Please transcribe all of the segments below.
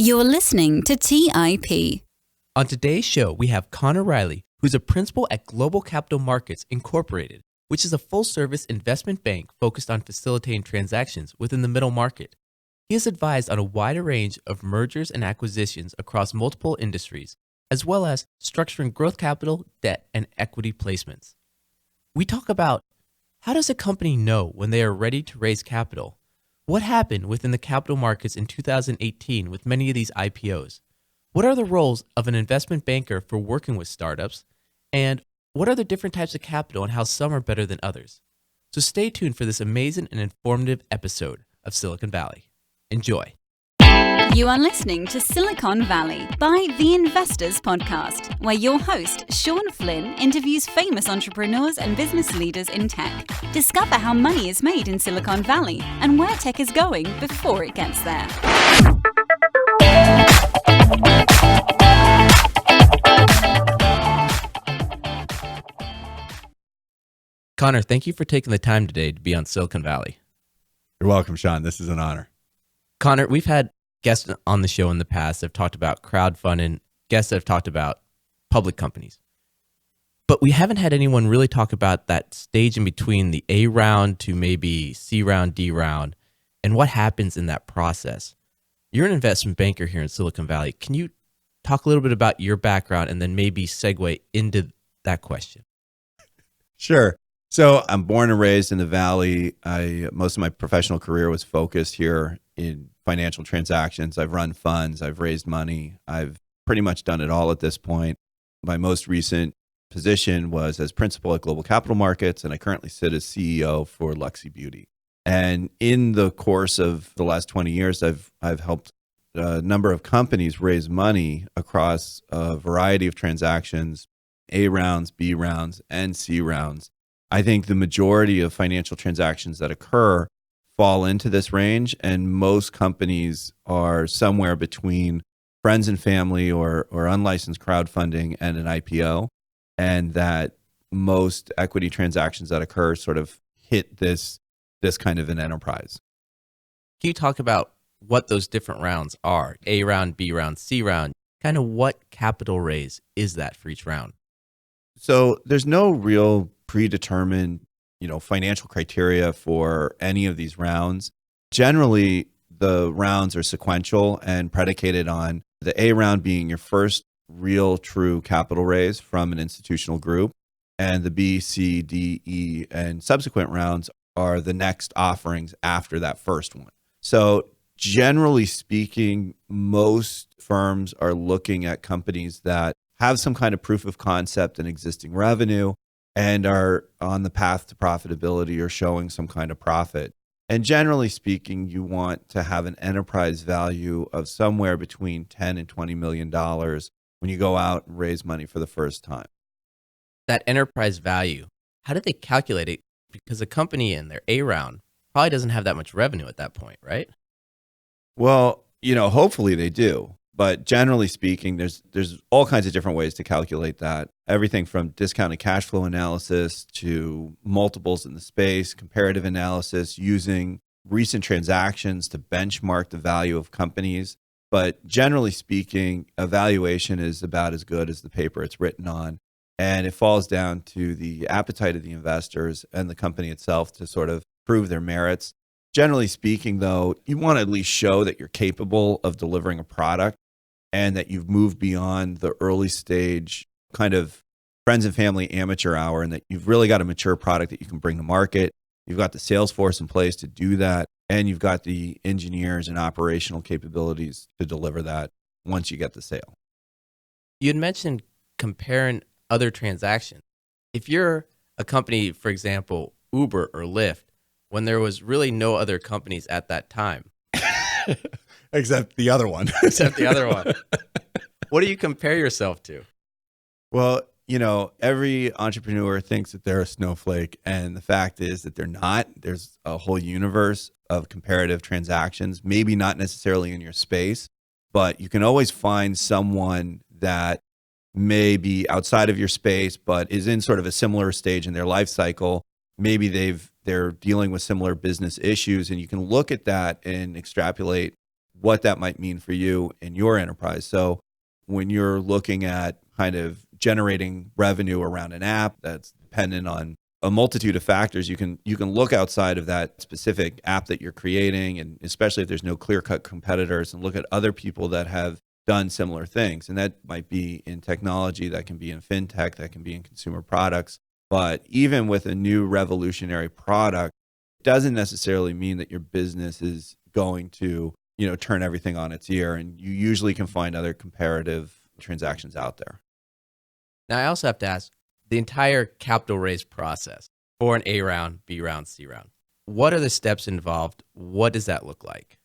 You're listening to TIP. On today's show, we have Conor Riley, who's a principal at Global Capital Markets Incorporated, which is a full-service investment bank focused on facilitating transactions within the middle market. He has advised on a wider range of mergers and acquisitions across multiple industries, as well as structuring growth capital, debt, and equity placements. We talk about how does a company know when they are ready to raise capital? What happened within the capital markets in 2018 with many of these IPOs? What are the roles of an investment banker for working with startups? And what are the different types of capital and how some are better than others? So stay tuned for this amazing and informative episode of Silicon Valley. Enjoy. You are listening to Silicon Valley by The Investors Podcast, where your host, Sean Flynn, interviews famous entrepreneurs and business leaders in tech. Discover how money is made in Silicon Valley and where tech is going before it gets there. Conor, thank you for taking the time today to be on Silicon Valley. You're welcome, Sean. This is an honor. Conor, we've had guests on the show in the past that have talked about crowdfunding, guests that have talked about public companies. But we haven't had anyone really talk about that stage in between the A round to maybe C round, D round, and what happens in that process. You're an investment banker here in Silicon Valley. Can you talk a little bit about your background and then maybe segue into that question? Sure. So I'm born and raised in the Valley. Most of my professional career was focused here in financial transactions. I've run funds. I've raised money. I've pretty much done it all at this point. My most recent position was as principal at Global Capital Markets, and I currently sit as CEO for Luxie Beauty. And in the course of the last 20 years, I've helped a number of companies raise money across a variety of transactions, A rounds, B rounds, and C rounds. I think the majority of financial transactions that occur fall into this range, and most companies are somewhere between friends and family or unlicensed crowdfunding and an IPO, and that most equity transactions that occur sort of hit this kind of an enterprise. Can you talk about what those different rounds are? A round, B round, C round, kind of what capital raise is that for each round? So there's no real predetermined, financial criteria for any of these rounds. Generally, the rounds are sequential and predicated on the A round being your first real true capital raise from an institutional group, and the B, C, D, E, and subsequent rounds are the next offerings after that first one. So generally speaking, most firms are looking at companies that have some kind of proof of concept and existing revenue and are on the path to profitability or showing some kind of profit. And generally speaking, you want to have an enterprise value of somewhere between $10 and $20 million when you go out and raise money for the first time. That enterprise value, how do they calculate it? Because a company in their A round probably doesn't have that much revenue at that point, right? Well, hopefully they do. But generally speaking, there's all kinds of different ways to calculate that. Everything from discounted cash flow analysis to multiples in the space, comparative analysis, using recent transactions to benchmark the value of companies. But generally speaking, a valuation is about as good as the paper it's written on. And it falls down to the appetite of the investors and the company itself to sort of prove their merits. Generally speaking, though, you want to at least show that you're capable of delivering a product and that you've moved beyond the early stage kind of friends and family amateur hour, and that you've really got a mature product that you can bring to market. You've got the sales force in place to do that, and you've got the engineers and operational capabilities to deliver that once you get the sale. You had mentioned comparing other transactions. If you're a company, for example, Uber or Lyft, when there was really no other companies at that time. Except the other one. What do you compare yourself to? Well, every entrepreneur thinks that they're a snowflake, and the fact is that they're not. There's a whole universe of comparative transactions, maybe not necessarily in your space, but you can always find someone that may be outside of your space, but is in sort of a similar stage in their life cycle. Maybe they're dealing with similar business issues, and you can look at that and extrapolate what that might mean for you in your enterprise. So when you're looking at kind of generating revenue around an app that's dependent on a multitude of factors, you can look outside of that specific app that you're creating, and especially if there's no clear-cut competitors, and look at other people that have done similar things. And that might be in technology, that can be in fintech, that can be in consumer products. But even with a new revolutionary product, it doesn't necessarily mean that your business is going to, turn everything on its ear. And you usually can find other comparative transactions out there. Now, I also have to ask, the entire capital raise process for an A round, B round, C round, what are the steps involved? What does that look like?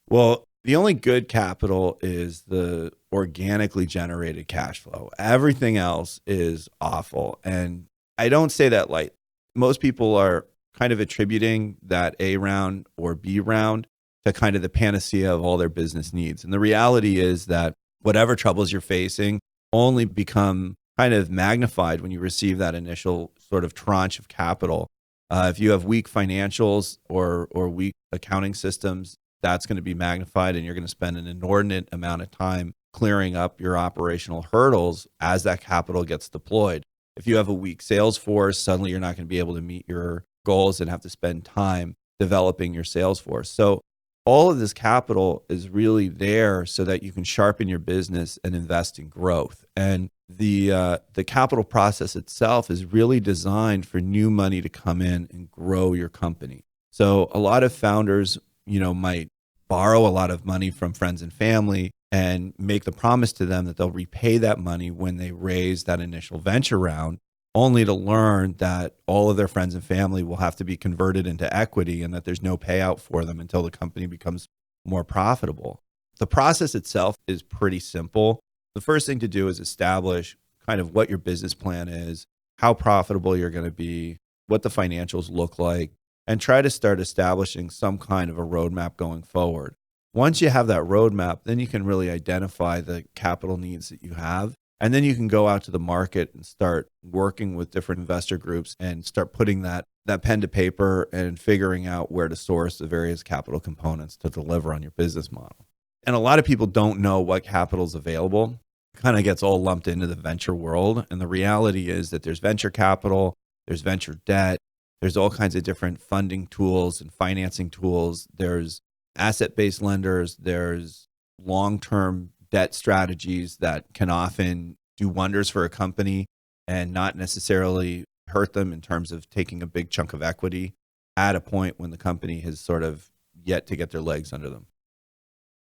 Well, the only good capital is the organically generated cash flow. Everything else is awful. And I don't say that light. Most people are kind of attributing that A round or B round to kind of the panacea of all their business needs. And the reality is that whatever troubles you're facing only become kind of magnified when you receive that initial sort of tranche of capital. If you have weak financials or weak accounting systems, that's going to be magnified, and you're going to spend an inordinate amount of time clearing up your operational hurdles as that capital gets deployed. If you have a weak sales force, suddenly you're not going to be able to meet your goals and have to spend time developing your sales force. So all of this capital is really there so that you can sharpen your business and invest in growth. And the capital process itself is really designed for new money to come in and grow your company. So a lot of founders, might borrow a lot of money from friends and family and make the promise to them that they'll repay that money when they raise that initial venture round, only to learn that all of their friends and family will have to be converted into equity and that there's no payout for them until the company becomes more profitable. The process itself is pretty simple. The first thing to do is establish kind of what your business plan is, how profitable you're going to be, what the financials look like, and try to start establishing some kind of a roadmap going forward. Once you have that roadmap, then you can really identify the capital needs that you have. And then you can go out to the market and start working with different investor groups and start putting that pen to paper and figuring out where to source the various capital components to deliver on your business model. And a lot of people don't know what capital is available. It kind of gets all lumped into the venture world. And the reality is that there's venture capital, there's venture debt, there's all kinds of different funding tools and financing tools. There's asset-based lenders, there's long-term debt strategies that can often do wonders for a company and not necessarily hurt them in terms of taking a big chunk of equity at a point when the company has sort of yet to get their legs under them.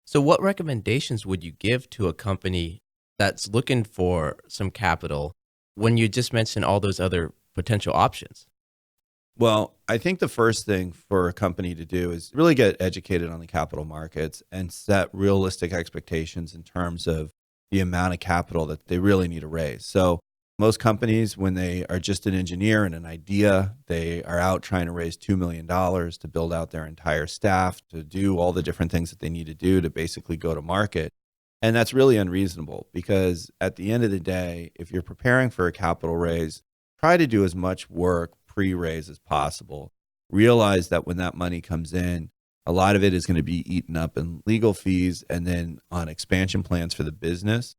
So what recommendations would you give to a company that's looking for some capital when you just mentioned all those other potential options? Well, I think the first thing for a company to do is really get educated on the capital markets and set realistic expectations in terms of the amount of capital that they really need to raise. So most companies, when they are just an engineer and an idea, they are out trying to raise $2 million to build out their entire staff, to do all the different things that they need to do to basically go to market. And that's really unreasonable, because at the end of the day, if you're preparing for a capital raise, try to do as much work pre-raise as possible. Realize that when that money comes in, a lot of it is going to be eaten up in legal fees and then on expansion plans for the business.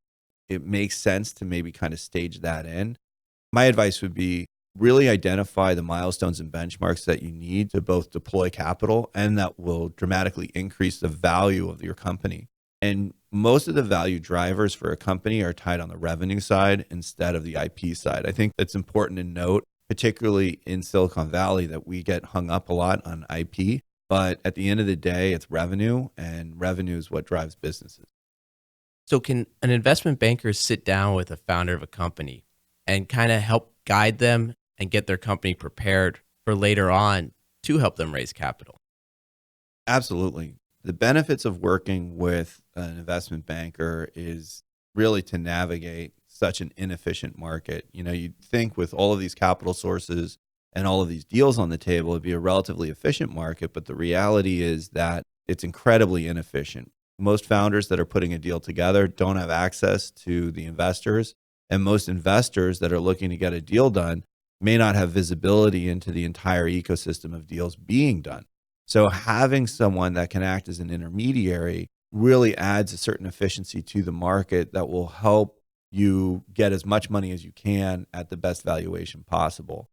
It makes sense to maybe kind of stage that in. My advice would be really identify the milestones and benchmarks that you need to both deploy capital and that will dramatically increase the value of your company. And most of the value drivers for a company are tied on the revenue side instead of the IP side. I think that's important to note, particularly in Silicon Valley, that we get hung up a lot on IP. But at the end of the day, it's revenue, and revenue is what drives businesses. So can an investment banker sit down with a founder of a company and kind of help guide them and get their company prepared for later on to help them raise capital? Absolutely. The benefits of working with an investment banker is really to navigate such an inefficient market. You'd think with all of these capital sources and all of these deals on the table, it'd be a relatively efficient market, but the reality is that it's incredibly inefficient. Most founders that are putting a deal together don't have access to the investors, and most investors that are looking to get a deal done may not have visibility into the entire ecosystem of deals being done. So having someone that can act as an intermediary really adds a certain efficiency to the market that will help you get as much money as you can at the best valuation possible.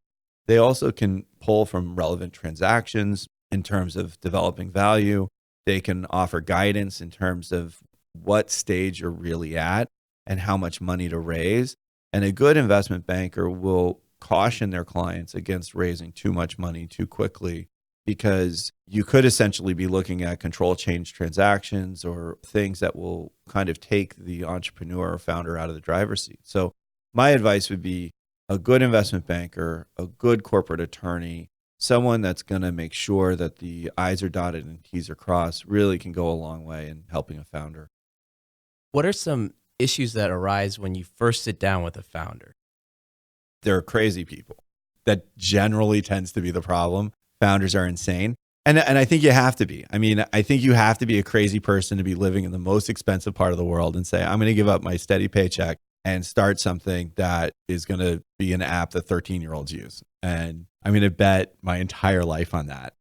They also can pull from relevant transactions in terms of developing value. They can offer guidance in terms of what stage you're really at and how much money to raise. And a good investment banker will caution their clients against raising too much money too quickly, because you could essentially be looking at control change transactions or things that will kind of take the entrepreneur or founder out of the driver's seat. So my advice would be a good investment banker, a good corporate attorney, someone that's going to make sure that the I's are dotted and T's are crossed really can go a long way in helping a founder. What are some issues that arise when you first sit down with a founder? There are crazy people. That generally tends to be the problem. Founders are insane. And I think you have to be. I mean, I think you have to be a crazy person to be living in the most expensive part of the world and say, I'm going to give up my steady paycheck and start something that is going to be an app that 13-year-olds use. And I'm going to bet my entire life on that.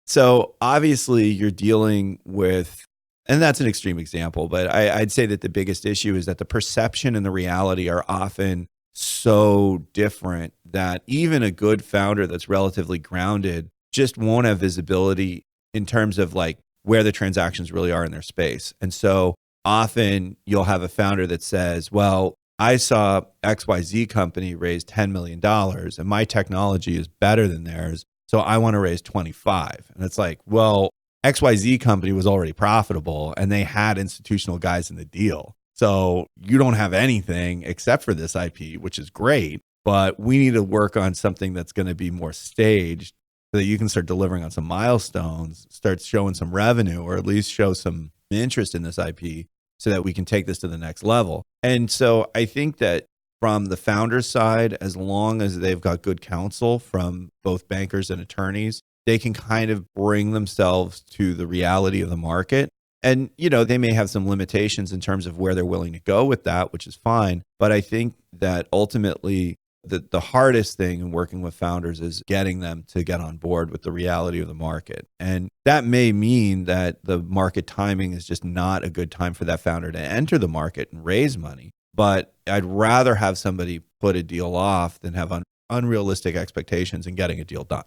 So obviously you're dealing with, and that's an extreme example, but I'd say that the biggest issue is that the perception and the reality are often so different that even a good founder that's relatively grounded just won't have visibility in terms of like where the transactions really are in their space. And so often you'll have a founder that says, well, I saw XYZ company raise $10 million and my technology is better than theirs, so I want to raise 25. And it's like, well, XYZ company was already profitable and they had institutional guys in the deal. So you don't have anything except for this IP, which is great, but we need to work on something that's going to be more staged so that you can start delivering on some milestones, start showing some revenue, or at least show some interest in this IP so that we can take this to the next level. And so I think that from the founder's side, as long as they've got good counsel from both bankers and attorneys, they can kind of bring themselves to the reality of the market. And, you know, they may have some limitations in terms of where they're willing to go with that, which is fine. But I think that ultimately the hardest thing in working with founders is getting them to get on board with the reality of the market. And that may mean that the market timing is just not a good time for that founder to enter the market and raise money. But I'd rather have somebody put a deal off than have unrealistic expectations in getting a deal done.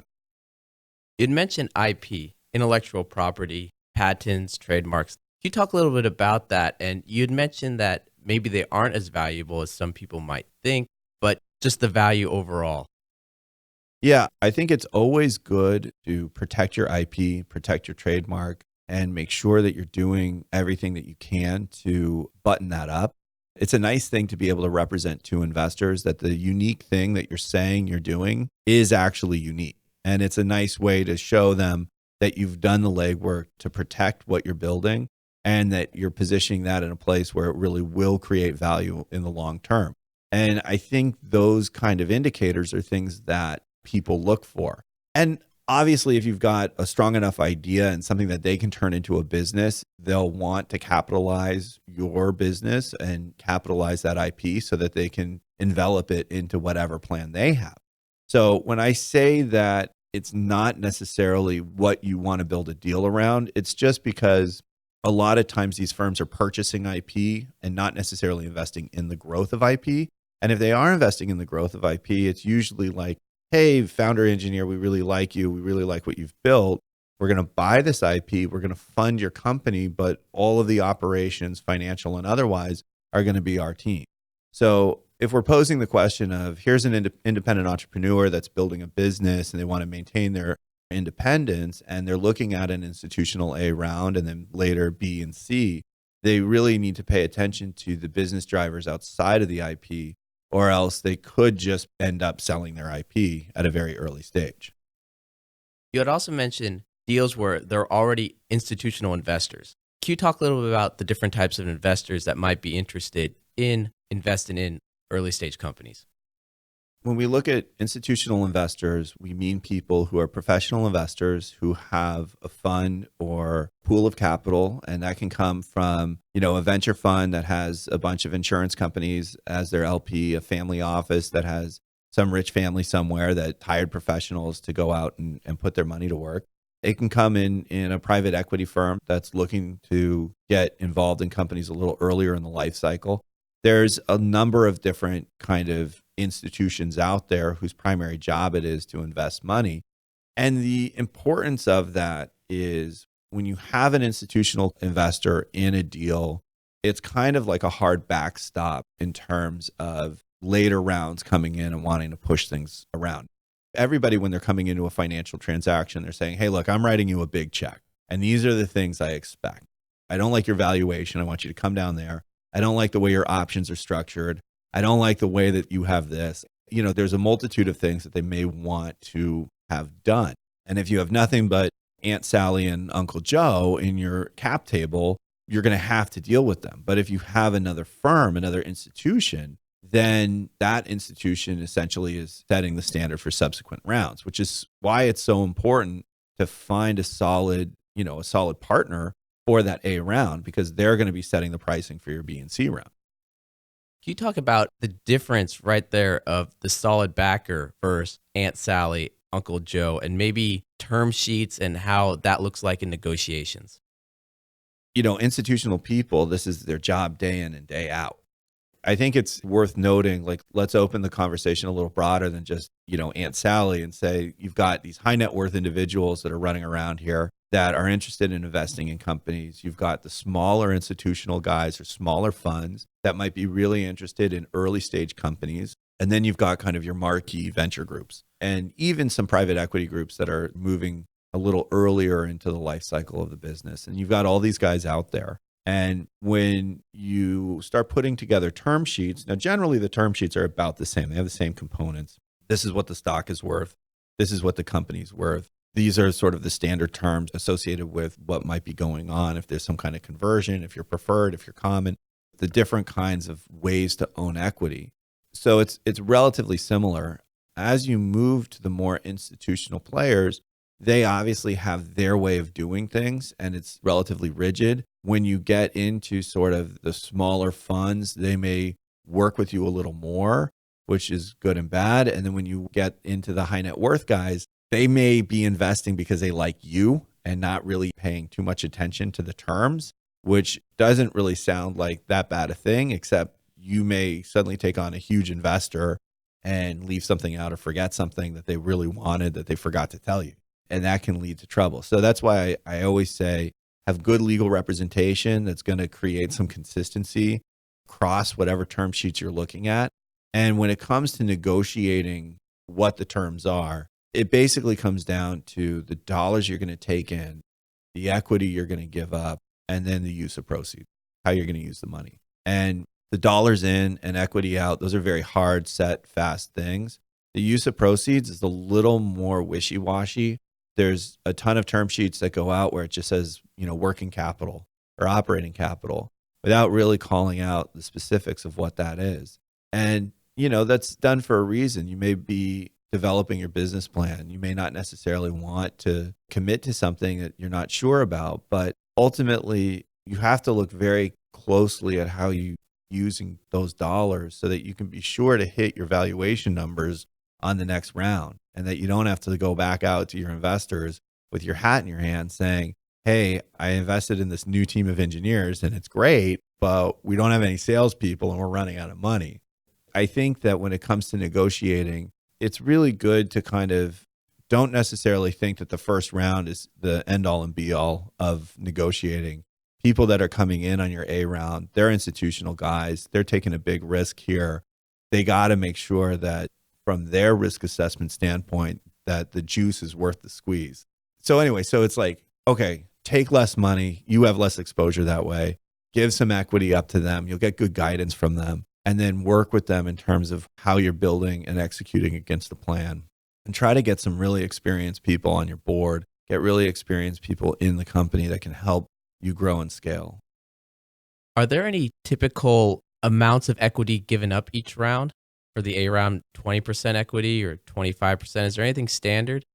You'd mentioned IP, intellectual property, patents, trademarks. Can you talk a little bit about that? And you'd mentioned that maybe they aren't as valuable as some people might think, but just the value overall. Yeah, I think it's always good to protect your IP, protect your trademark, and make sure that you're doing everything that you can to button that up. It's a nice thing to be able to represent to investors that the unique thing that you're saying you're doing is actually unique. And it's a nice way to show them that you've done the legwork to protect what you're building and that you're positioning that in a place where it really will create value in the long term. And I think those kind of indicators are things that people look for. And obviously, if you've got a strong enough idea and something that they can turn into a business, they'll want to capitalize your business and capitalize that IP so that they can envelop it into whatever plan they have. So when I say that it's not necessarily what you want to build a deal around, it's just because a lot of times these firms are purchasing IP and not necessarily investing in the growth of IP. And if they are investing in the growth of IP, it's usually like, hey, founder engineer, we really like you. We really like what you've built. We're going to buy this IP. We're going to fund your company, but all of the operations, financial and otherwise, are going to be our team. So if we're posing the question of here's an independent entrepreneur that's building a business and they want to maintain their independence and they're looking at an institutional A round and then later B and C, they really need to pay attention to the business drivers outside of the IP, or else they could just end up selling their IP at a very early stage. You had also mentioned deals where there are already institutional investors. Can you talk a little bit about the different types of investors that might be interested in investing in early stage companies? When we look at institutional investors, we mean people who are professional investors who have a fund or pool of capital, and that can come from, a venture fund that has a bunch of insurance companies as their LP, a family office that has some rich family somewhere that hired professionals to go out and put their money to work. It can come in a private equity firm that's looking to get involved in companies a little earlier in the life cycle. There's a number of different kind of institutions out there whose primary job it is to invest money. And the importance of that is when you have an institutional investor in a deal, it's kind of like a hard backstop in terms of later rounds coming in and wanting to push things around. Everybody, when they're coming into a financial transaction, they're saying, hey, look, I'm writing you a big check. And these are the things I expect. I don't like your valuation. I want you to come down there. I don't like the way your options are structured. I don't like the way that you have this. There's a multitude of things that they may want to have done. And if you have nothing but Aunt Sally and Uncle Joe in your cap table, you're going to have to deal with them. But if you have another firm, another institution, then that institution essentially is setting the standard for subsequent rounds, which is why it's so important to find a solid partner for that A round, because they're going to be setting the pricing for your B and C round. Can you talk about the difference right there of the solid backer versus Aunt Sally, Uncle Joe, and maybe term sheets and how that looks like in negotiations? Institutional people, this is their job day in and day out. I think it's worth noting, let's open the conversation a little broader than just, Aunt Sally, and say you've got these high net worth individuals that are running around here that are interested in investing in companies. You've got the smaller institutional guys or smaller funds that might be really interested in early stage companies. And then you've got kind of your marquee venture groups and even some private equity groups that are moving a little earlier into the life cycle of the business. And you've got all these guys out there. And when you start putting together term sheets, now generally the term sheets are about the same. They have the same components. This is what the stock is worth. This is what the company's worth. These are sort of the standard terms associated with what might be going on. If there's some kind of conversion, if you're preferred, if you're common, the different kinds of ways to own equity. So it's relatively similar. As you move to the more institutional players, they obviously have their way of doing things and it's relatively rigid. When you get into sort of the smaller funds, they may work with you a little more, which is good and bad. And then when you get into the high net worth guys, they may be investing because they like you and not really paying too much attention to the terms, which doesn't really sound like that bad a thing, except you may suddenly take on a huge investor and leave something out or forget something that they really wanted that they forgot to tell you. And that can lead to trouble. So that's why I always say have good legal representation that's going to create some consistency across whatever term sheets you're looking at. And when it comes to negotiating what the terms are, it basically comes down to the dollars you're going to take in, the equity you're going to give up, and then the use of proceeds, how you're going to use the money. And the dollars in and equity out, those are very hard, set, fast things. The use of proceeds is a little more wishy-washy. There's a ton of term sheets that go out where it just says, working capital or operating capital without really calling out the specifics of what that is. And, that's done for a reason. You may be developing your business plan. You may not necessarily want to commit to something that you're not sure about, but ultimately you have to look very closely at how you using those dollars so that you can be sure to hit your valuation numbers on the next round, and that you don't have to go back out to your investors with your hat in your hand saying, hey, I invested in this new team of engineers and it's great, but we don't have any salespeople and we're running out of money. I think that when it comes to negotiating, it's really good to kind of don't necessarily think that the first round is the end all and be all of negotiating. People that are coming in on your A round, they're institutional guys. They're taking a big risk here. They got to make sure that from their risk assessment standpoint, that the juice is worth the squeeze. So anyway, so it's like, okay, take less money. You have less exposure that way. Give some equity up to them. You'll get good guidance from them. And then work with them in terms of how you're building and executing against the plan. And try to get some really experienced people on your board. Get really experienced people in the company that can help you grow and scale. Are there any typical amounts of equity given up each round? For the A round, 20% equity or 25%? Is there anything standard?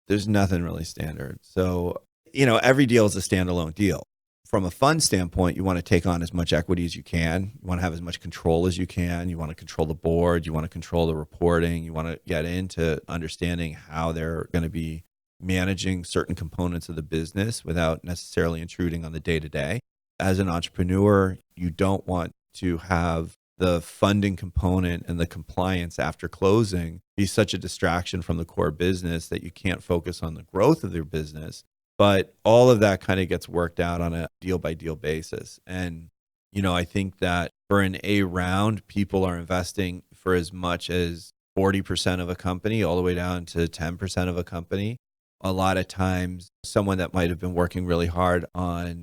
There's nothing really standard. So, every deal is a standalone deal. From a fund standpoint, you want to take on as much equity as you can. You want to have as much control as you can. You want to control the board. You want to control the reporting. You want to get into understanding how they're going to be, managing certain components of the business without necessarily intruding on the day-to-day. As an entrepreneur, you don't want to have the funding component and the compliance after closing be such a distraction from the core business that you can't focus on the growth of your business. But all of that kind of gets worked out on a deal by deal basis. And, I think that for an A round, people are investing for as much as 40% of a company all the way down to 10% of a company. A lot of times, someone that might have been working really hard on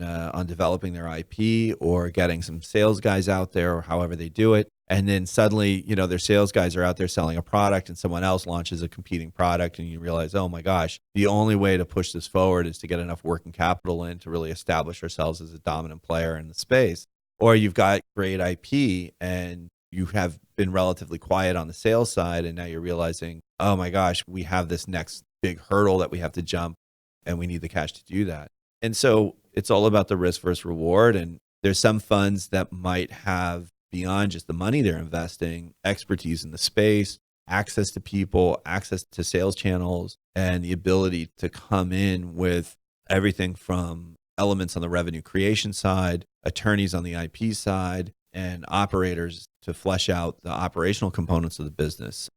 developing their IP or getting some sales guys out there or however they do it. And then suddenly, their sales guys are out there selling a product and someone else launches a competing product and you realize, oh my gosh, the only way to push this forward is to get enough working capital in to really establish ourselves as a dominant player in the space. Or you've got great IP and you have been relatively quiet on the sales side and now you're realizing, oh my gosh, we have this next big hurdle that we have to jump and we need the cash to do that. And so it's all about the risk versus reward. And there's some funds that might have, beyond just the money they're investing, expertise in the space, access to people, access to sales channels, and the ability to come in with everything from elements on the revenue creation side, attorneys on the IP side, and operators to flesh out the operational components of the business.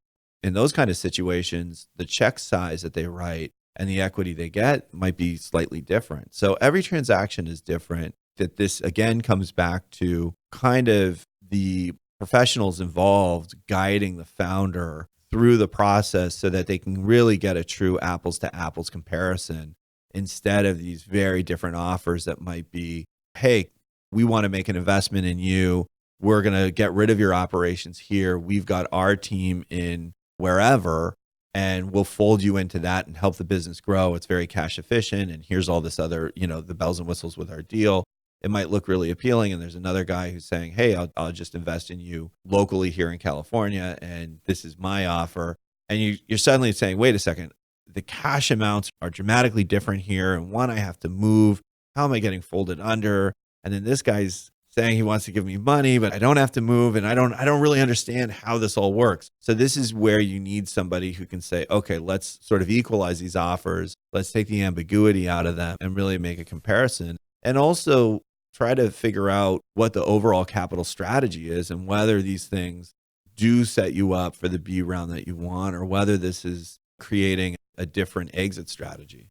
In those kind of situations, the check size that they write and the equity they get might be slightly different. So every transaction is different. That this again comes back to kind of the professionals involved guiding the founder through the process so that they can really get a true apples to apples comparison instead of these very different offers that might be, hey, we want to make an investment in you. We're going to get rid of your operations here. We've got our team in wherever, and we'll fold you into that and help the business grow. It's very cash efficient. And here's all this other, the bells and whistles with our deal. It might look really appealing. And there's another guy who's saying, hey, I'll just invest in you locally here in California. And this is my offer. And you're suddenly saying, wait a second, the cash amounts are dramatically different here. And one, I have to move. How am I getting folded under? And then this guy's saying he wants to give me money, but I don't have to move. And I don't really understand how this all works. So this is where you need somebody who can say, okay, let's sort of equalize these offers. Let's take the ambiguity out of them and really make a comparison. And also try to figure out what the overall capital strategy is and whether these things do set you up for the B round that you want, or whether this is creating a different exit strategy.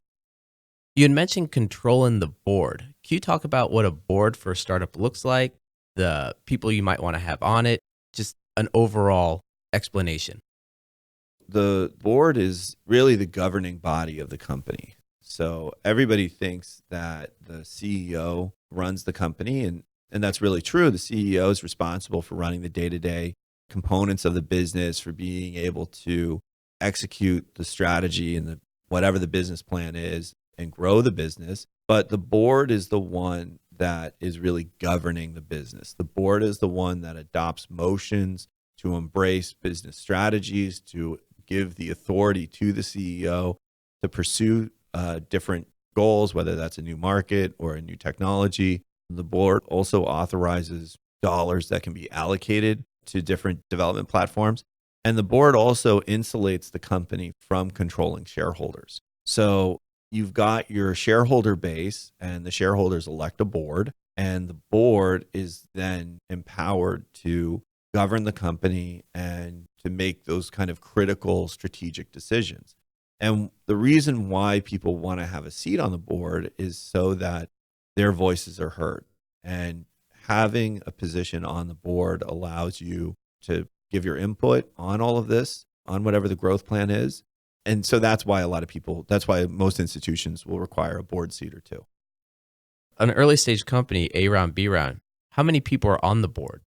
You had mentioned controlling the board. Can you talk about what a board for a startup looks like, the people you might want to have on it, just an overall explanation? The board is really the governing body of the company. So everybody thinks that the CEO runs the company, and that's really true. The CEO is responsible for running the day-to-day components of the business, for being able to execute the strategy and whatever the business plan is and grow the business. But the board is the one that is really governing the business. The board is the one that adopts motions to embrace business strategies, to give the authority to the CEO to pursue different goals, whether that's a new market or a new technology. The board also authorizes dollars that can be allocated to different development platforms. And the board also insulates the company from controlling shareholders. So you've got your shareholder base, and the shareholders elect a board, and the board is then empowered to govern the company and to make those kind of critical strategic decisions. And the reason why people want to have a seat on the board is so that their voices are heard. And having a position on the board allows you to give your input on all of this, on whatever the growth plan is. And so that's why that's why most institutions will require a board seat or two. An early stage company, A round, B round, how many people are on the board?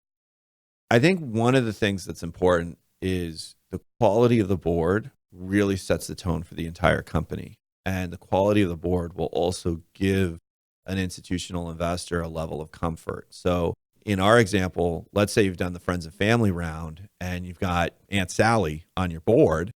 I think one of the things that's important is the quality of the board really sets the tone for the entire company. And the quality of the board will also give an institutional investor a level of comfort. So in our example, let's say you've done the friends and family round and you've got Aunt Sally on your board.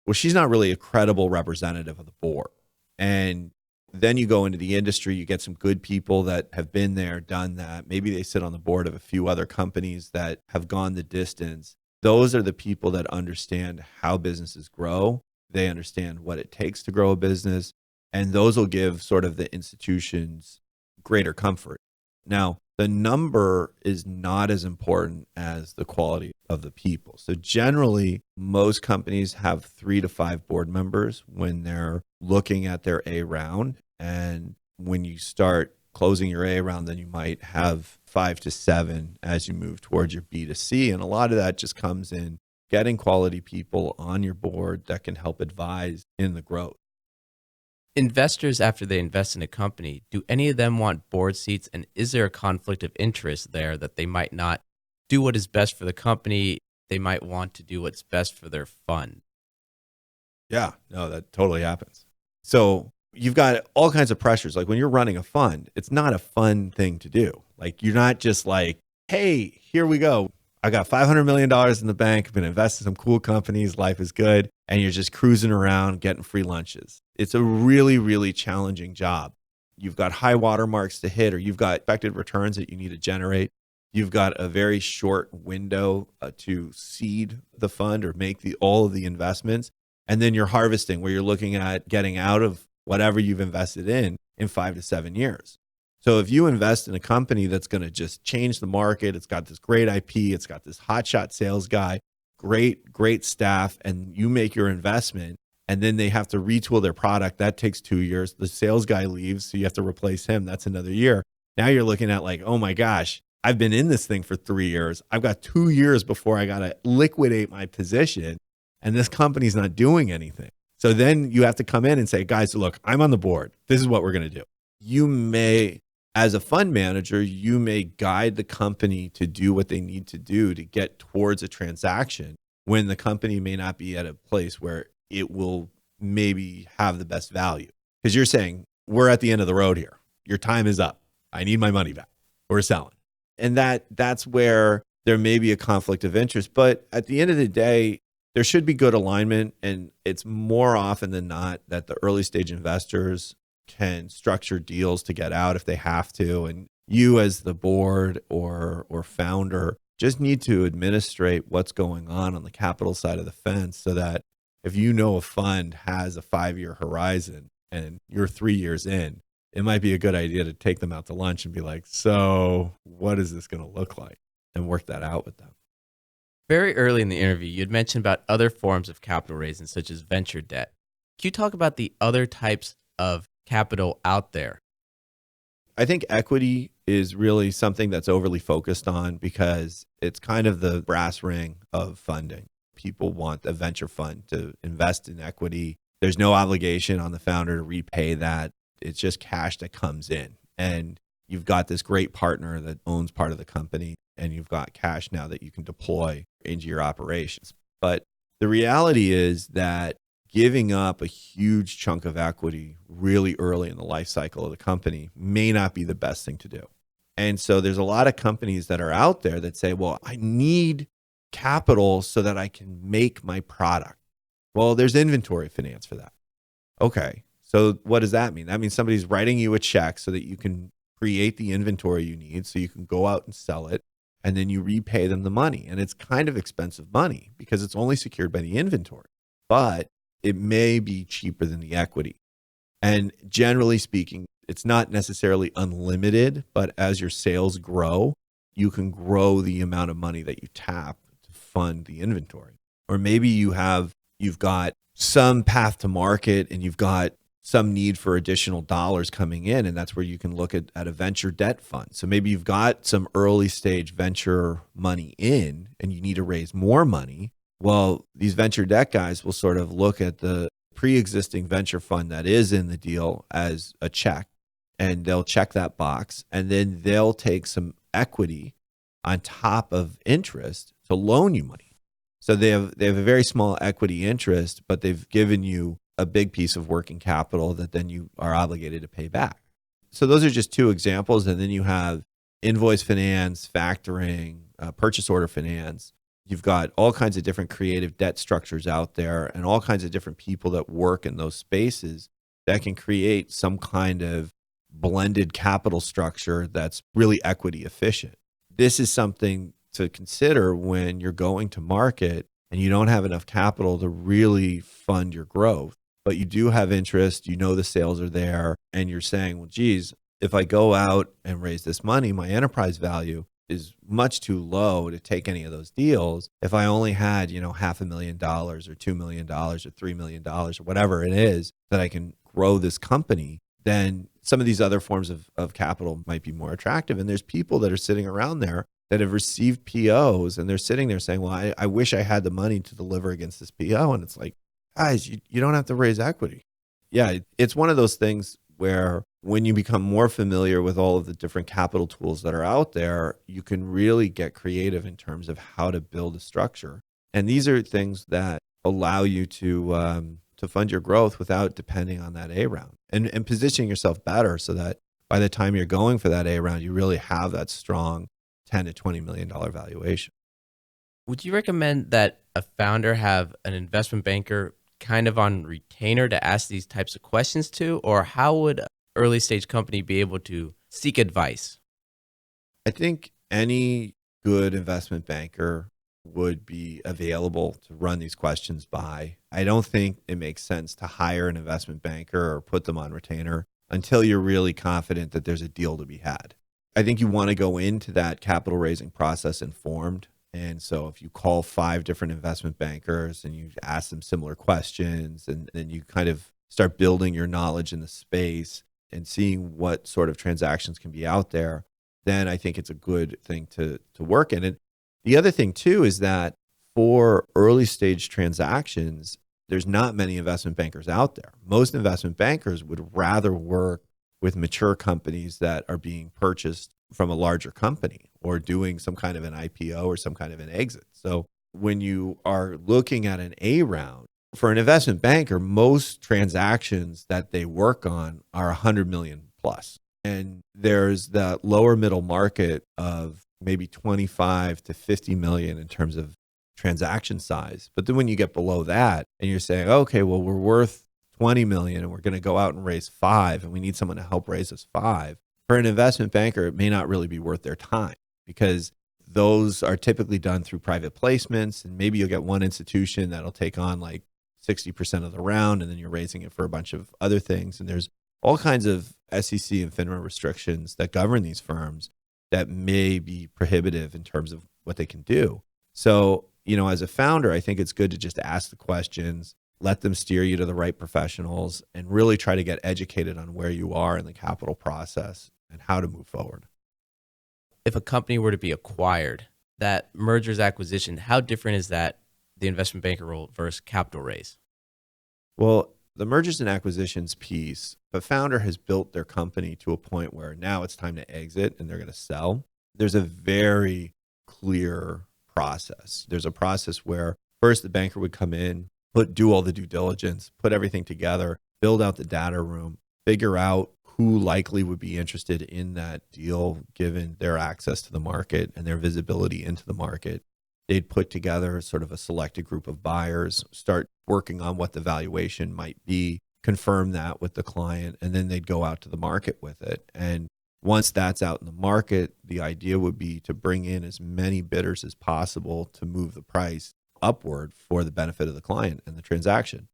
Well, she's not really a credible representative of the board. And then you go into the industry, you get some good people that have been there, done that. Maybe they sit on the board of a few other companies that have gone the distance. Those are the people that understand how businesses grow. They understand what it takes to grow a business. And those will give sort of the institutions greater comfort. Now, the number is not as important as the quality of the people. So generally, most companies have 3 to 5 board members when they're looking at their A round. And when you start closing your A round, then you might have 5 to 7 as you move towards your B to C. And a lot of that just comes in getting quality people on your board that can help advise in the growth. Investors, after they invest in a company, do any of them want board seats? And is there a conflict of interest there that they might not do what is best for the company? They might want to do what's best for their fund. Yeah, no, that totally happens. So you've got all kinds of pressures. Like when you're running a fund, it's not a fun thing to do. Like you're not just like, hey, here we go. I got $500 million in the bank. I'm going to invest in some cool companies. Life is good. And you're just cruising around getting free lunches. It's a really, really challenging job. You've got high watermarks to hit, or you've got expected returns that you need to generate. You've got a very short window to seed the fund or make all of the investments. And then you're harvesting, where you're looking at getting out of whatever you've invested in 5 to 7 years. So if you invest in a company that's going to just change the market, it's got this great IP, it's got this hotshot sales guy, great staff, and you make your investment, and then they have to retool their product, that takes 2 years. The sales guy leaves, so you have to replace him. That's another year. Now you're looking at like, oh my gosh, I've been in this thing for 3 years. I've got 2 years before I got to liquidate my position, and this company's not doing anything. So then you have to come in and say, guys, look, I'm on the board. This is what we're going to do. You may, as a fund manager, you may guide the company to do what they need to do to get towards a transaction when the company may not be at a place where it will maybe have the best value. Because you're saying, we're at the end of the road here. Your time is up. I need my money back. We're selling. And that's where there may be a conflict of interest. But at the end of the day, there should be good alignment. And it's more often than not that the early stage investors can structure deals to get out if they have to. And you as the board or founder just need to administrate what's going on the capital side of the fence, so that if you know a fund has a 5-year horizon and you're 3 years in, it might be a good idea to take them out to lunch and be like, so what is this going to look like? And work that out with them. Very early in the interview, you had mentioned about other forms of capital raising, such as venture debt. Can you talk about the other types of capital out there? I think equity is really something that's overly focused on because it's kind of the brass ring of funding. People want a venture fund to invest in equity. There's no obligation on the founder to repay that. It's just cash that comes in. And you've got this great partner that owns part of the company, and you've got cash now that you can deploy into your operations. But the reality is that giving up a huge chunk of equity really early in the life cycle of the company may not be the best thing to do. And so there's a lot of companies that are out there that say, well, I need capital so that I can make my product. Well, there's inventory finance for that. Okay, so what does that mean? That means somebody's writing you a check so that you can create the inventory you need so you can go out and sell it, and then you repay them the money. And it's kind of expensive money because it's only secured by the inventory, but it may be cheaper than the equity. And generally speaking, it's not necessarily unlimited, but as your sales grow, you can grow the amount of money that you tap to fund the inventory. Or maybe you've got some path to market and you've got some need for additional dollars coming in, and that's where you can look at a venture debt fund. So maybe you've got some early stage venture money in and you need to raise more money. Well, these venture debt guys will sort of look at the pre-existing venture fund that is in the deal as a check, and they'll check that box, and then they'll take some equity on top of interest to loan you money. So they have a very small equity interest, but they've given you a big piece of working capital that then you are obligated to pay back. So those are just two examples. And then you have invoice finance, factoring, purchase order finance. You've got all kinds of different creative debt structures out there and all kinds of different people that work in those spaces that can create some kind of blended capital structure that's really equity efficient. This is something to consider when you're going to market and you don't have enough capital to really fund your growth, but you do have interest, you know the sales are there, and you're saying, well, geez, if I go out and raise this money, my enterprise value is much too low to take any of those deals. If I only had, $500,000 or $2 million or $3 million or whatever it is that I can grow this company, then some of these other forms of capital might be more attractive. And there's people that are sitting around there that have received POs and they're sitting there saying, well, I wish I had the money to deliver against this PO. And it's like, guys, you don't have to raise equity. Yeah, it's one of those things where when you become more familiar with all of the different capital tools that are out there, you can really get creative in terms of how to build a structure. And these are things that allow you to fund your growth without depending on that A round and positioning yourself better so that by the time you're going for that A round, you really have that strong $10 to $20 million valuation. Would you recommend that a founder have an investment banker kind of on retainer to ask these types of questions to, or how would an early stage company be able to seek advice? I think any good investment banker would be available to run these questions by. I don't think it makes sense to hire an investment banker or put them on retainer until you're really confident that there's a deal to be had. I think you want to go into that capital raising process informed. And so if you call 5 different investment bankers and you ask them similar questions, and then you kind of start building your knowledge in the space and seeing what sort of transactions can be out there, then I think it's a good thing to work in. And the other thing too is that for early stage transactions, there's not many investment bankers out there. Most investment bankers would rather work with mature companies that are being purchased from a larger company or doing some kind of an IPO or some kind of an exit. So when you are looking at an A round, for an investment banker, most transactions that they work on are 100 million plus. And there's that lower middle market of maybe 25 to 50 million in terms of transaction size. But then when you get below that and you're saying, okay, well, we're worth 20 million and we're going to go out and raise 5 and we need someone to help raise us 5. For an investment banker, it may not really be worth their time because those are typically done through private placements. And maybe you'll get one institution that'll take on like 60% of the round and then you're raising it for a bunch of other things. And there's all kinds of SEC and FINRA restrictions that govern these firms that may be prohibitive in terms of what they can do. So, as a founder, I think it's good to just ask the questions, let them steer you to the right professionals, and really try to get educated on where you are in the capital process and how to move forward. If a company were to be acquired, that mergers acquisition, how different is that, the investment banker role versus capital raise? Well, the mergers and acquisitions piece, if a founder has built their company to a point where now it's time to exit and they're going to sell, there's a very clear process. There's a process where first the banker would come in, do all the due diligence, put everything together, build out the data room, figure out who likely would be interested in that deal given their access to the market and their visibility into the market. They'd put together sort of a selected group of buyers, start working on what the valuation might be, confirm that with the client, and then they'd go out to the market with it. And once that's out in the market, the idea would be to bring in as many bidders as possible to move the price upward for the benefit of the client and the transaction.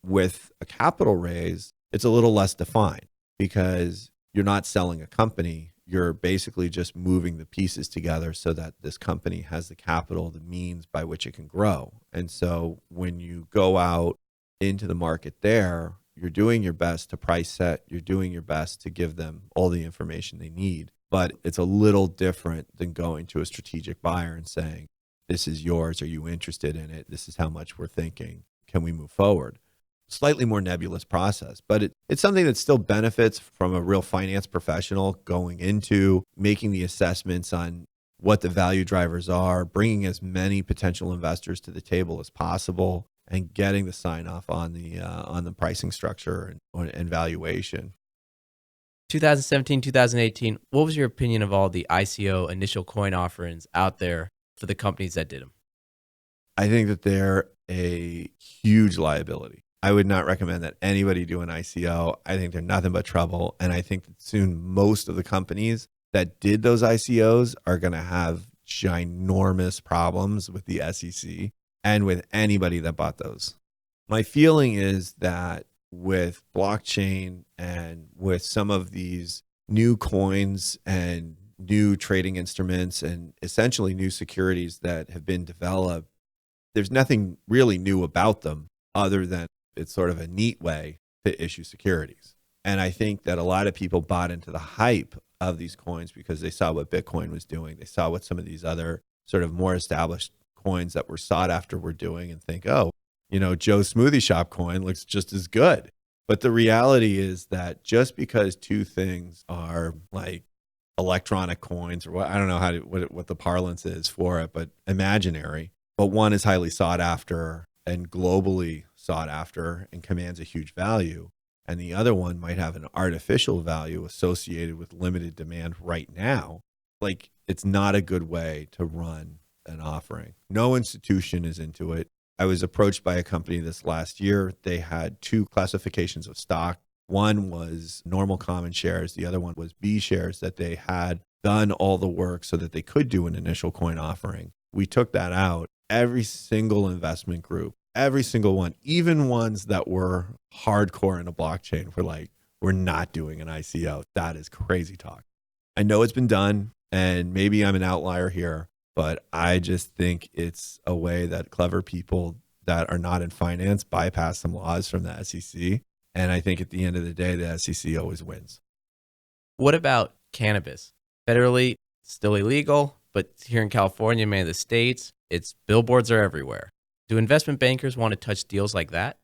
With a capital raise, it's a little less defined because you're not selling a company. You're basically just moving the pieces together so that this company has the capital, the means by which it can grow. And so when you go out into the market there, you're doing your best to price set, you're doing your best to give them all the information they need. But it's a little different than going to a strategic buyer and saying, this is yours. Are you interested in it? This is how much we're thinking. Can we move forward? Slightly more nebulous process, but it's something that still benefits from a real finance professional going into making the assessments on what the value drivers are, bringing as many potential investors to the table as possible, and getting the sign off on the pricing structure and valuation. 2017, 2018, what was your opinion of all the ICO initial coin offerings out there for the companies that did them? I think that they're a huge liability. I would not recommend that anybody do an ICO. I think they're nothing but trouble. And I think that soon most of the companies that did those ICOs are going to have ginormous problems with the SEC and with anybody that bought those. My feeling is that with blockchain and with some of these new coins and new trading instruments and essentially new securities that have been developed, there's nothing really new about them other than it's sort of a neat way to issue securities. And I think that a lot of people bought into the hype of these coins because they saw what Bitcoin was doing. They saw what some of these other sort of more established coins that were sought after were doing and think, oh, Joe Smoothie Shop coin looks just as good. But the reality is that just because two things are like electronic coins, or what, I don't know what the parlance is for it, but imaginary, but one is highly sought after and globally sought after and commands a huge value, and the other one might have an artificial value associated with limited demand right now, like it's not a good way to run an offering. No institution is into it. I was approached by a company this last year. They had two classifications of stock. One was normal common shares. The other one was B shares that they had done all the work so that they could do an initial coin offering. We took that out. Every single investment group, every single one, even ones that were hardcore in a blockchain, were like, we're not doing an ICO. That is crazy talk. I know it's been done, and maybe I'm an outlier here, but I just think it's a way that clever people that are not in finance bypass some laws from the SEC. And I think at the end of the day, the SEC always wins. What about cannabis? Federally, still illegal, but here in California, many of the states, its billboards are everywhere. Do investment bankers want to touch deals like that?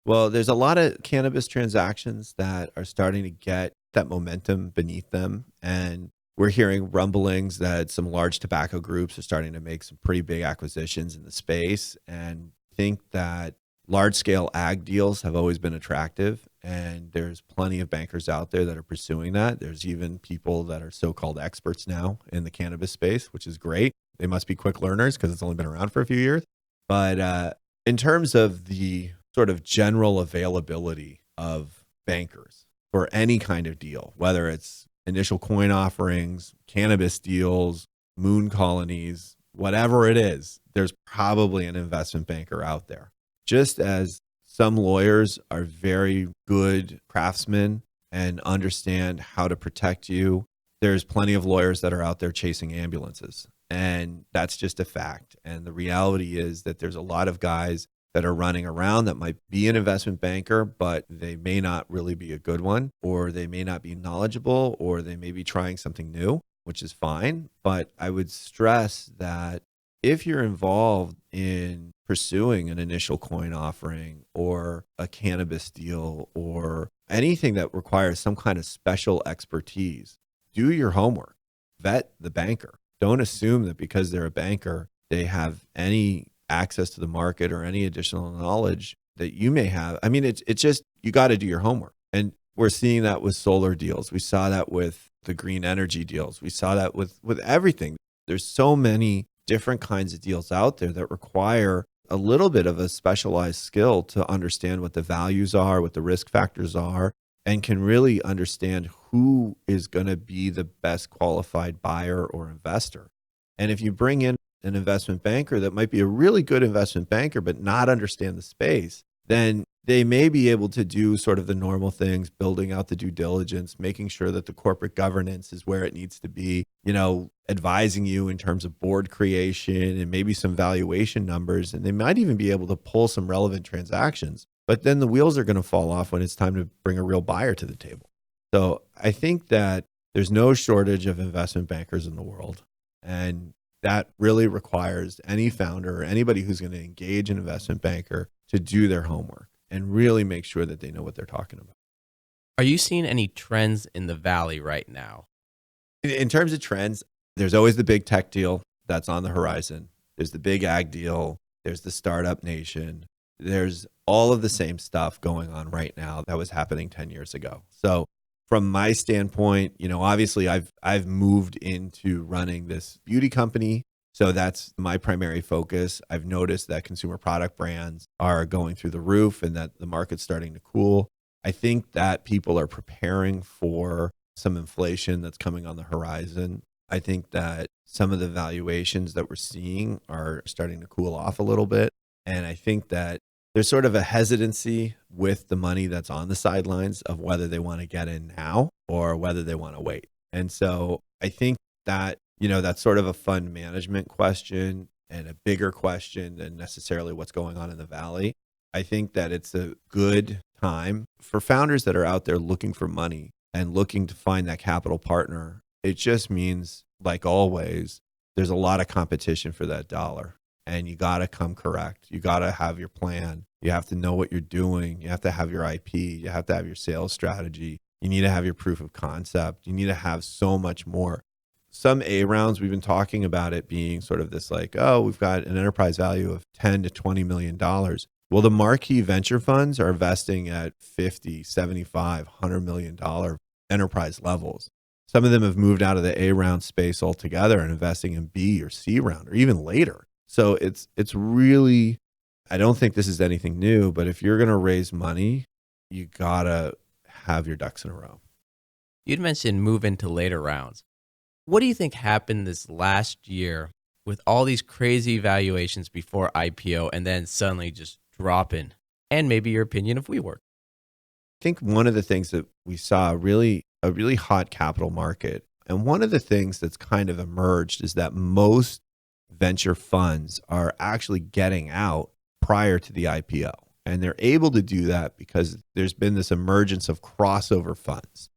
Well, there's a lot of cannabis transactions that are starting to get that momentum beneath them. And we're hearing rumblings that some large tobacco groups are starting to make some pretty big acquisitions in the space. And I think that large-scale ag deals have always been attractive, and there's plenty of bankers out there that are pursuing that. There's even people that are so-called experts now in the cannabis space, which is great. They must be quick learners because it's only been around for a few years. But in terms of the sort of general availability of bankers for any kind of deal, whether it's initial coin offerings, cannabis deals, moon colonies, whatever it is, there's probably an investment banker out there. Just as some lawyers are very good craftsmen and understand how to protect you, there's plenty of lawyers that are out there chasing ambulances. And that's just a fact. And the reality is that there's a lot of guys that are running around that might be an investment banker, but they may not really be a good one, or they may not be knowledgeable, or they may be trying something new, which is fine. But I would stress that if you're involved in pursuing an initial coin offering or a cannabis deal or anything that requires some kind of special expertise, do your homework, vet the banker. Don't assume that because they're a banker, they have any access to the market or any additional knowledge that you may have. I mean, it's just, you got to do your homework. And we're seeing that with solar deals. We saw that with the green energy deals. We saw that with everything. There's so many different kinds of deals out there that require a little bit of a specialized skill to understand what the values are, what the risk factors are, and can really understand who is going to be the best qualified buyer or investor. And if you bring in an investment banker that might be a really good investment banker, but not understand the space, then they may be able to do sort of the normal things, building out the due diligence, making sure that the corporate governance is where it needs to be, advising you in terms of board creation and maybe some valuation numbers. And they might even be able to pull some relevant transactions, but then the wheels are going to fall off when it's time to bring a real buyer to the table. So I think that there's no shortage of investment bankers in the world. And that really requires any founder or anybody who's going to engage an investment banker to do their homework and really make sure that they know what they're talking about. Are you seeing any trends in the Valley right now? In terms of trends, there's always the big tech deal that's on the horizon. There's the big ag deal. There's the startup nation. There's all of the same stuff going on right now that was happening 10 years ago. So from my standpoint, obviously I've moved into running this beauty company. So that's my primary focus. I've noticed that consumer product brands are going through the roof and that the market's starting to cool. I think that people are preparing for some inflation that's coming on the horizon. I think that some of the valuations that we're seeing are starting to cool off a little bit. And I think that there's sort of a hesitancy with the money that's on the sidelines of whether they want to get in now or whether they want to wait. And so I think that, that's sort of a fund management question and a bigger question than necessarily what's going on in the Valley. I think that it's a good time for founders that are out there looking for money and looking to find that capital partner. It just means, like always, there's a lot of competition for that dollar. And you got to come correct. You got to have your plan. You have to know what you're doing. You have to have your IP. You have to have your sales strategy. You need to have your proof of concept. You need to have so much more. Some A rounds, we've been talking about it being sort of this like, oh, we've got an enterprise value of $10 to $20 million. Well, the marquee venture funds are investing at $50, $75, $100 million enterprise levels. Some of them have moved out of the A round space altogether and investing in B or C round or even later. So it's really, I don't think this is anything new, but if you're going to raise money, you got to have your ducks in a row. You'd mentioned move into later rounds. What do you think happened this last year with all these crazy valuations before IPO and then suddenly just dropping? And maybe your opinion of WeWork. I think one of the things that we saw a really hot capital market, and one of the things that's kind of emerged is that most venture funds are actually getting out prior to the IPO. And they're able to do that because there's been this emergence of crossover funds.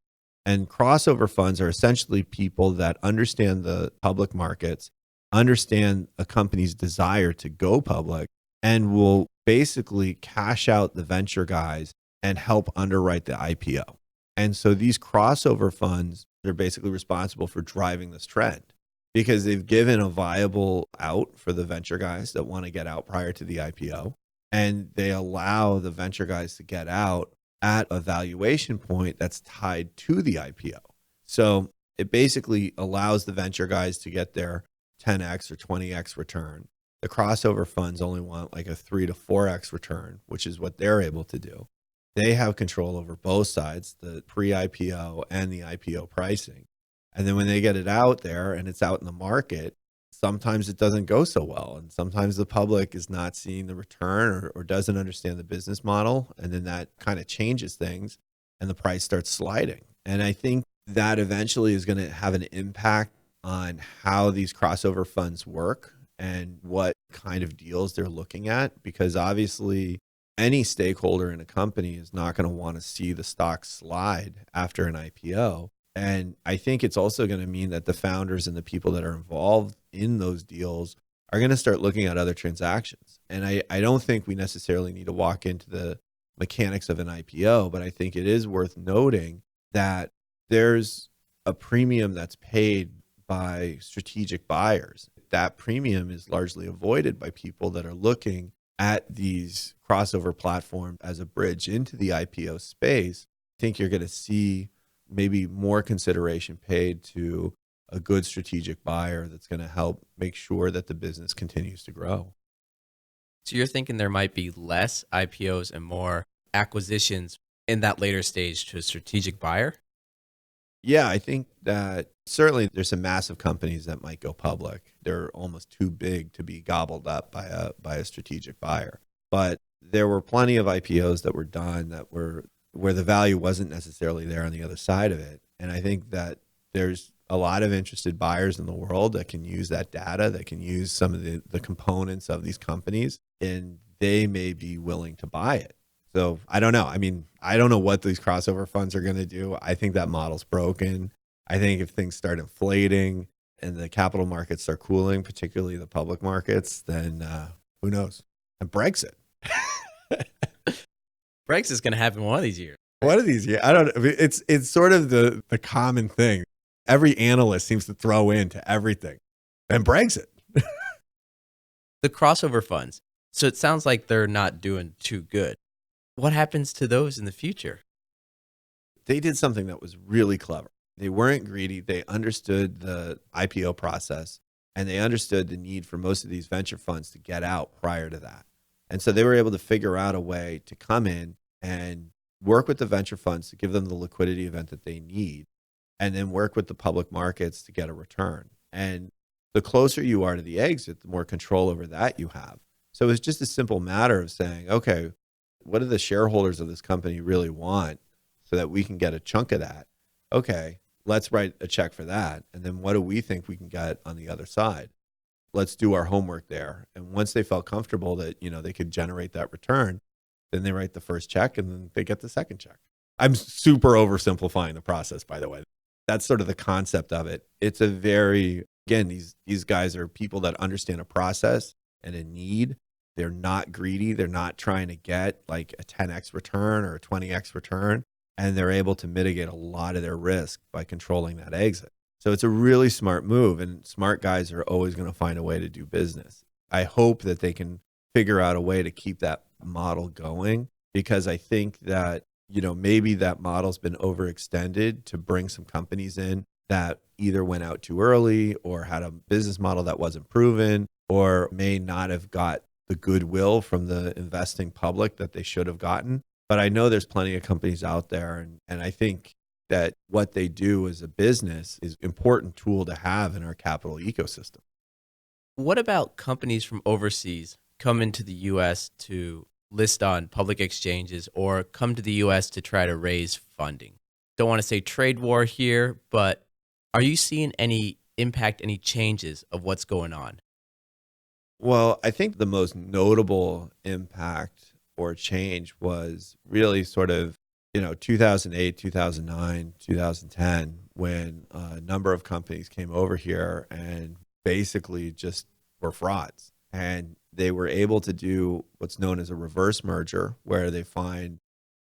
And crossover funds are essentially people that understand the public markets, understand a company's desire to go public, and will basically cash out the venture guys and help underwrite the IPO. And so these crossover funds are basically responsible for driving this trend, because they've given a viable out for the venture guys that want to get out prior to the IPO. And they allow the venture guys to get out at a valuation point that's tied to the IPO. So it basically allows the venture guys to get their 10x or 20x return. The crossover funds only want like a 3 to 4x return, which is what they're able to do. They have control over both sides, the pre-IPO and the IPO pricing. And then when they get it out there and it's out in the market, sometimes it doesn't go so well. And sometimes the public is not seeing the return or doesn't understand the business model. And then that kind of changes things and the price starts sliding. And I think that eventually is going to have an impact on how these crossover funds work and what kind of deals they're looking at, because obviously any stakeholder in a company is not going to want to see the stock slide after an IPO. And I think it's also going to mean that the founders and the people that are involved in those deals are going to start looking at other transactions. And I don't think we necessarily need to walk into the mechanics of an IPO, but I think it is worth noting that there's a premium that's paid by strategic buyers. That premium is largely avoided by people that are looking at these crossover platforms as a bridge into the IPO space. I think you're going to see maybe more consideration paid to a good strategic buyer that's going to help make sure that the business continues to grow. So you're thinking there might be less IPOs and more acquisitions in that later stage to a strategic buyer? Yeah, I think that certainly there's some massive companies that might go public. They're almost too big to be gobbled up by a strategic buyer. But there were plenty of IPOs that were done that were where the value wasn't necessarily there on the other side of it. And I think that there's a lot of interested buyers in the world that can use that data, that can use some of the components of these companies, and they may be willing to buy it. So I don't know. I mean, I don't know what these crossover funds are going to do. I think that model's broken. I think if things start inflating and the capital markets start cooling, particularly the public markets, then who knows? And Brexit. Brexit is going to happen one of these years. One of these years. I don't know. It's sort of the common thing. Every analyst seems to throw into everything. And Brexit. The crossover funds. So it sounds like they're not doing too good. What happens to those in the future? They did something that was really clever. They weren't greedy. They understood the IPO process, and they understood the need for most of these venture funds to get out prior to that. And so they were able to figure out a way to come in and work with the venture funds to give them the liquidity event that they need. and then work with the public markets to get a return. And the closer you are to the exit, the more control over that you have. So it's just a simple matter of saying, okay, what do the shareholders of this company really want so that we can get a chunk of that? Okay, let's write a check for that. And then what do we think we can get on the other side? Let's do our homework there. And once they felt comfortable that, they could generate that return, then they write the first check and then they get the second check. I'm super oversimplifying the process, by the way. That's sort of the concept of it. It's a very, again, these guys are people that understand a process and a need. They're not greedy. They're not trying to get like a 10x return or a 20x return. And they're able to mitigate a lot of their risk by controlling that exit. So it's a really smart move, and smart guys are always going to find a way to do business. I hope that they can figure out a way to keep that model going, because I think that, maybe that model's been overextended to bring some companies in that either went out too early or had a business model that wasn't proven or may not have got the goodwill from the investing public that they should have gotten. But I know there's plenty of companies out there, and I think that what they do as a business is an important tool to have in our capital ecosystem. What about companies from overseas come into the U.S. to list on public exchanges or come to the U.S. to try to raise funding? Don't want to say trade war here, but are you seeing any impact, any changes of what's going on? Well, I think the most notable impact or change was really sort of 2008, 2009, 2010, when a number of companies came over here and basically just were frauds. And they were able to do what's known as a reverse merger, where they find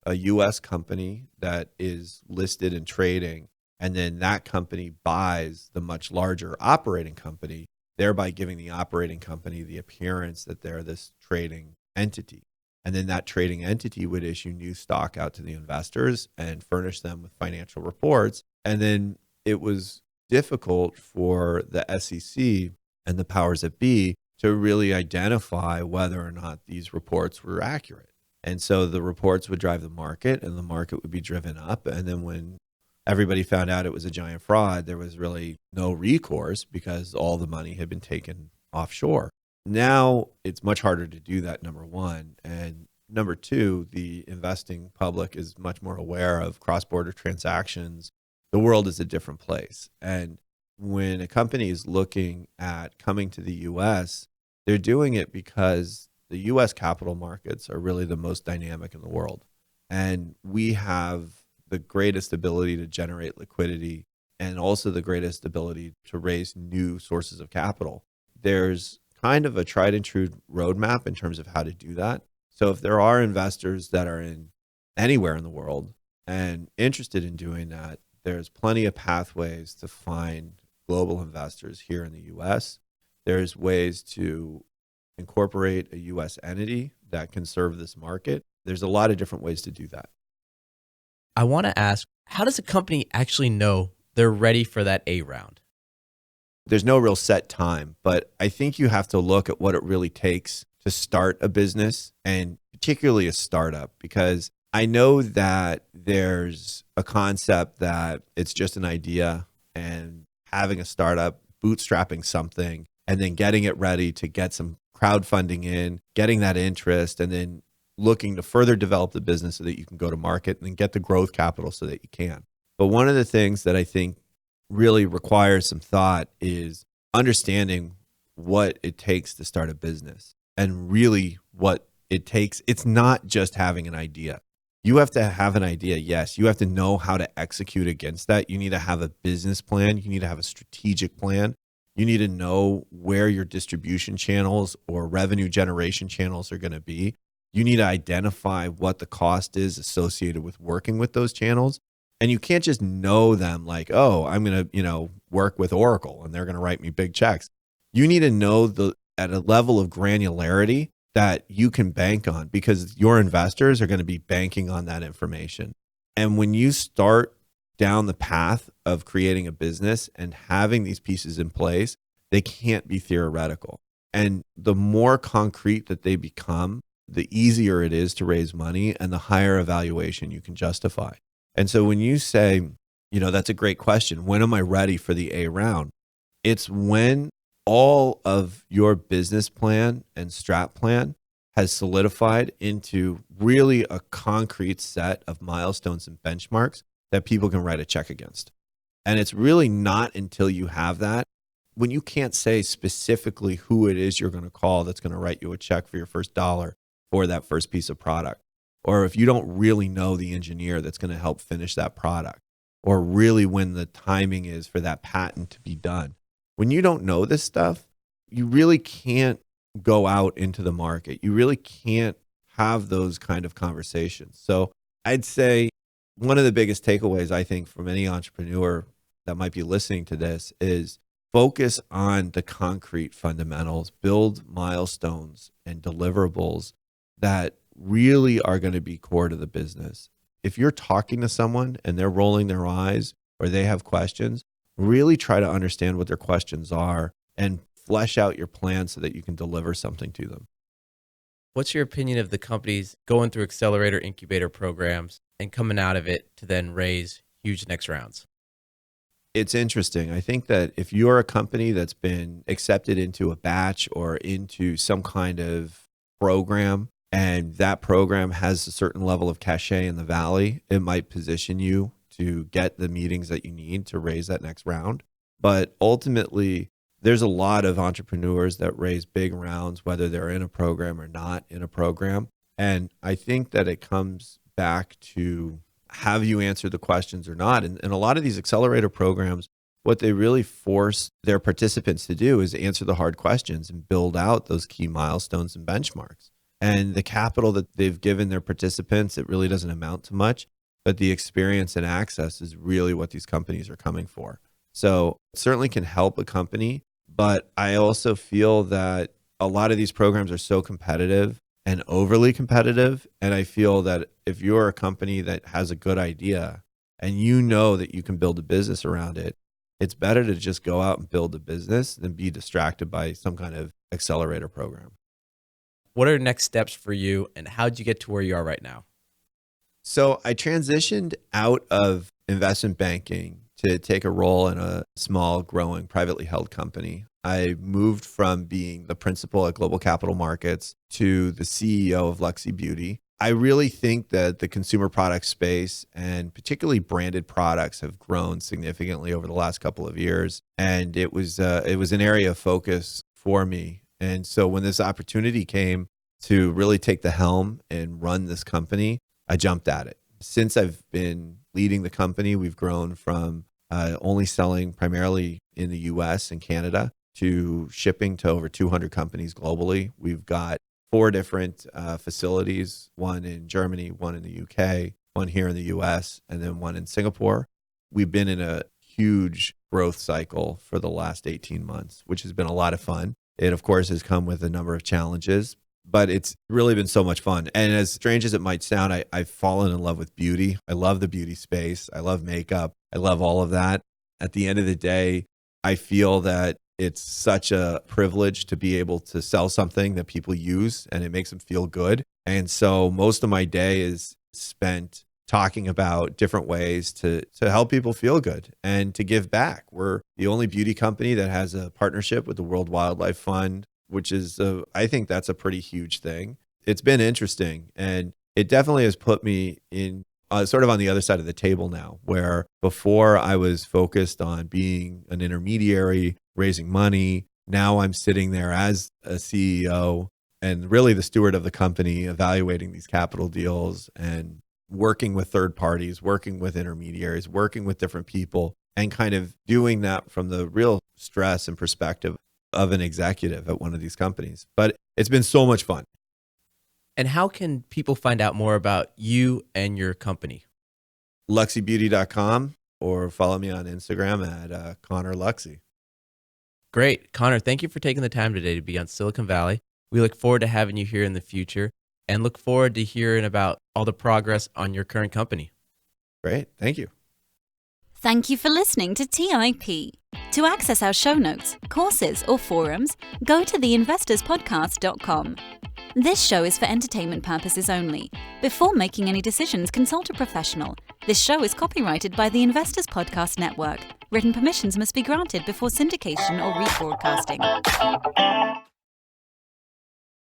a U.S. company that is listed and trading, and then that company buys the much larger operating company, thereby giving the operating company the appearance that they're this trading entity. And then that trading entity would issue new stock out to the investors and furnish them with financial reports. And then it was difficult for the SEC and the powers that be to really identify whether or not these reports were accurate. And so the reports would drive the market, and the market would be driven up. And then when everybody found out it was a giant fraud, there was really no recourse because all the money had been taken offshore. Now it's much harder to do that, number one. And number two, the investing public is much more aware of cross-border transactions. The world is a different place. And when a company is looking at coming to the US, they're doing it because the US capital markets are really the most dynamic in the world. And we have the greatest ability to generate liquidity and also the greatest ability to raise new sources of capital. There's kind of a tried and true roadmap in terms of how to do that. So if there are investors that are in anywhere in the world and interested in doing that, there's plenty of pathways to find global investors here in the US. There's ways to incorporate a US entity that can serve this market. There's a lot of different ways to do that. I want to ask, how does a company actually know they're ready for that A round? There's no real set time, but I think you have to look at what it really takes to start a business, and particularly a startup, because I know that there's a concept that it's just an idea, and having a startup, bootstrapping something, and then getting it ready to get some crowdfunding in, getting that interest, and then looking to further develop the business so that you can go to market and then get the growth capital so that you can. But one of the things that I think really requires some thought is understanding what it takes to start a business, and really what it takes. It's not just having an idea. You have to have an idea, yes. You have to know how to execute against that. You need to have a business plan. You need to have a strategic plan. You need to know where your distribution channels or revenue generation channels are going to be. You need to identify what the cost is associated with working with those channels. And you can't just know them like, oh, I'm going to, work with Oracle and they're going to write me big checks. You need to know at a level of granularity that you can bank on, because your investors are going to be banking on that information. And when you start down the path of creating a business and having these pieces in place, they can't be theoretical. And the more concrete that they become, the easier it is to raise money and the higher evaluation you can justify. And so when you say, That's a great question. When am I ready for the A round? It's when all of your business plan and strat plan has solidified into really a concrete set of milestones and benchmarks that people can write a check against. And it's really not until you have that, when you can't say specifically who it is you're going to call that's going to write you a check for your first dollar for that first piece of product, or if you don't really know the engineer that's going to help finish that product, or really when the timing is for that patent to be done. When you don't know this stuff, you really can't go out into the market. You really can't have those kind of conversations. So I'd say one of the biggest takeaways, I think, from any entrepreneur that might be listening to this is focus on the concrete fundamentals, build milestones and deliverables that really are going to be core to the business. If you're talking to someone and they're rolling their eyes or they have questions, really try to understand what their questions are and flesh out your plan so that you can deliver something to them. What's your opinion of the companies going through accelerator incubator programs and coming out of it to then raise huge next rounds? It's interesting. I think that if you're a company that's been accepted into a batch or into some kind of program, and that program has a certain level of cachet in the Valley, it might position you to get the meetings that you need to raise that next round. But ultimately, there's a lot of entrepreneurs that raise big rounds, whether they're in a program or not in a program. And I think that it comes back to, have you answered the questions or not? And a lot of these accelerator programs, what they really force their participants to do is answer the hard questions and build out those key milestones and benchmarks. And the capital that they've given their participants, it really doesn't amount to much, but the experience and access is really what these companies are coming for. So it certainly can help a company, but I also feel that a lot of these programs are so competitive and overly competitive. And I feel that if you're a company that has a good idea and you know that you can build a business around it, it's better to just go out and build a business than be distracted by some kind of accelerator program. What are next steps for you, and how did you get to where you are right now? So I transitioned out of investment banking to take a role in a small, growing, privately held company. I moved from being the principal at Global Capital Markets to the CEO of Luxie Beauty. I really think that the consumer product space, and particularly branded products, have grown significantly over the last couple of years. And it was an area of focus for me. And so when this opportunity came to really take the helm and run this company, I jumped at it. Since I've been leading the company, we've grown from only selling primarily in the US and Canada to shipping to over 200 companies globally. We've got 4 different facilities, one in Germany, one in the UK, one here in the US, and then one in Singapore. We've been in a huge growth cycle for the last 18 months, which has been a lot of fun. It, of course, has come with a number of challenges, but it's really been so much fun. And as strange as it might sound, I've fallen in love with beauty. I love the beauty space. I love makeup. I love all of that. At the end of the day, I feel that it's such a privilege to be able to sell something that people use and it makes them feel good. And so most of my day is spent talking about different ways to help people feel good and to give back. We're the only beauty company that has a partnership with the World Wildlife Fund, which is, I think that's a pretty huge thing. It's been interesting, and it definitely has put me in sort of on the other side of the table now, where before I was focused on being an intermediary, raising money. Now I'm sitting there as a CEO and really the steward of the company, evaluating these capital deals and working with third parties, working with intermediaries, working with different people, and kind of doing that from the real stress and perspective of an executive at one of these companies. But it's been so much fun. And how can people find out more about you and your company? LuxieBeauty.com, or follow me on Instagram at Conor Luxie. Great. Conor, thank you for taking the time today to be on Silicon Valley. We look forward to having you here in the future and look forward to hearing about all the progress on your current company. Great. Thank you. Thank you for listening to TIP. To access our show notes, courses, or forums, go to theinvestorspodcast.com. This show is for entertainment purposes only. Before making any decisions, consult a professional. This show is copyrighted by the Investors Podcast Network. Written permissions must be granted before syndication or rebroadcasting.